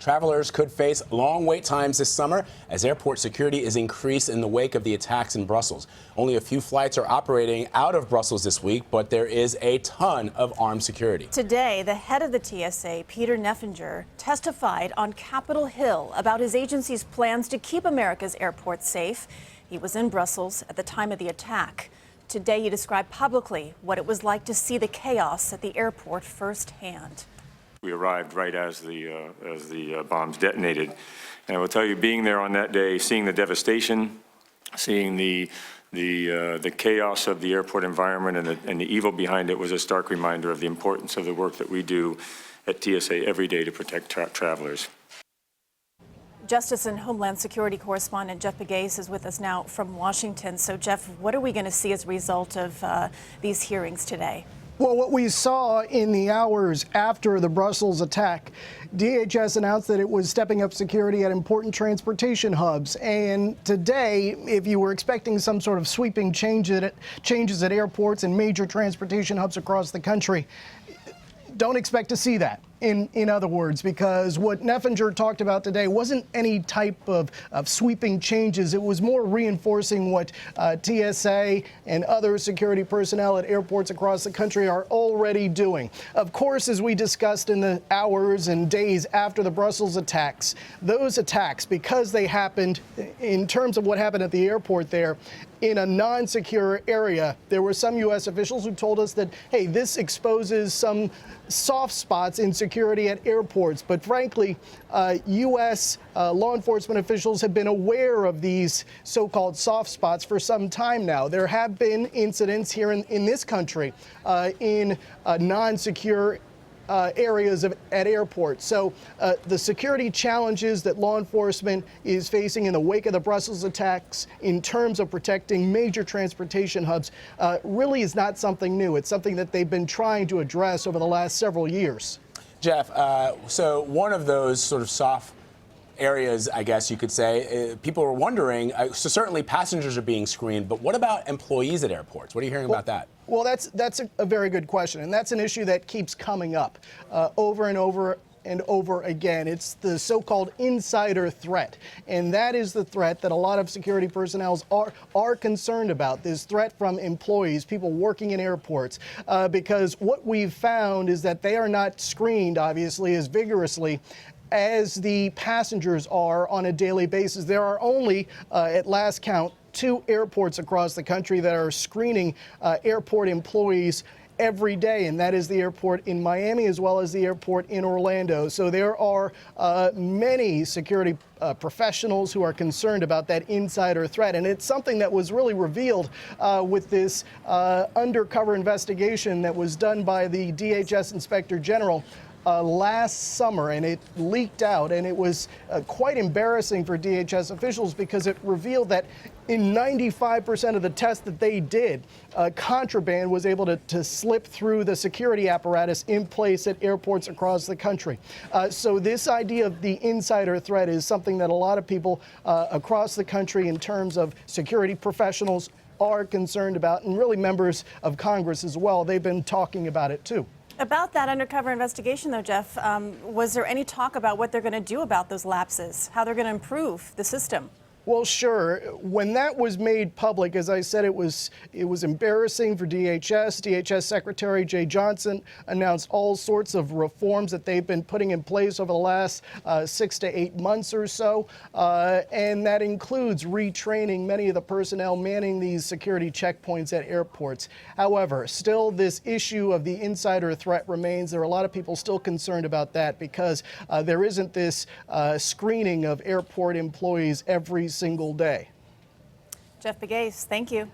Travelers could face long wait times this summer as airport security is increased in the wake of the attacks in Brussels. Only a few flights are operating out of Brussels this week, but there is a ton of armed security. Today, the head of the TSA, Peter Neffenger, testified on Capitol Hill about his agency's plans to keep America's airports safe. He was in Brussels at the time of the attack. Today, he described publicly what it was like to see the chaos at the airport firsthand. We arrived right as the bombs detonated. And I will tell you, being there on that day, seeing the devastation, seeing the chaos of the airport environment and the evil behind it was a stark reminder of the importance of the work that we do at TSA every day to protect travelers. Justice and Homeland Security correspondent Jeff Pegues is with us now from Washington. So, Jeff, what are we going to see as a result of these hearings today? Well, what we saw in the hours after the Brussels attack, DHS announced that it was stepping up security at important transportation hubs. And today, if you were expecting some sort of sweeping changes at airports and major transportation hubs across the country, don't expect to see that, in other words, because what Neffenger talked about today wasn't any type of sweeping changes. It was more reinforcing what TSA and other security personnel at airports across the country are already doing. Of course, as we discussed in the hours and days after the Brussels attacks, those attacks, because they happened in terms of what happened at the airport there, in a non-secure area, there were some U.S. officials who told us that, hey, this exposes some soft spots in security at airports. But frankly, U.S. Law enforcement officials have been aware of these so-called soft spots for some time now. There have been incidents here in this country in non-secure areas at airports. So the security challenges that law enforcement is facing in the wake of the Brussels attacks in terms of protecting major transportation hubs really is not something new. It's something that they've been trying to address over the last several years. Jeff, so one of those sort of soft areas, I guess you could say, people are wondering, so certainly passengers are being screened, but what about employees at airports? What are you hearing about that? Well, that's a very good question, and that's an issue that keeps coming up over and over and over again. It's the so-called insider threat, and that is the threat that a lot of security personnel are concerned about, this threat from employees, people working in airports, because what we've found is that they are not screened, obviously, as vigorously as the passengers are on a daily basis. There are only, at last count, 2 airports across the country that are screening airport employees every day, and that is the airport in Miami as well as the airport in Orlando. So there are many security professionals who are concerned about that insider threat, and it's something that was really revealed with this undercover investigation that was done by the DHS Inspector General last summer, and it leaked out, and it was quite embarrassing for DHS officials because it revealed that in 95% of the tests that they did, contraband was able to slip through the security apparatus in place at airports across the country. So this idea of the insider threat is something that a lot of people across the country in terms of security professionals are concerned about, and really members of Congress as well. They've been talking about it too. About that undercover investigation, though, Jeff, was there any talk about what they're going to do about those lapses, how they're going to improve the system? Well, sure. When that was made public, as I said, it was embarrassing for DHS. DHS Secretary Jay Johnson announced all sorts of reforms that they've been putting in place over the last 6 to 8 months or so, and that includes retraining many of the personnel manning these security checkpoints at airports. However, still this issue of the insider threat remains. There are a lot of people still concerned about that because there isn't this screening of airport employees every single day. Jeff Pegues, thank you.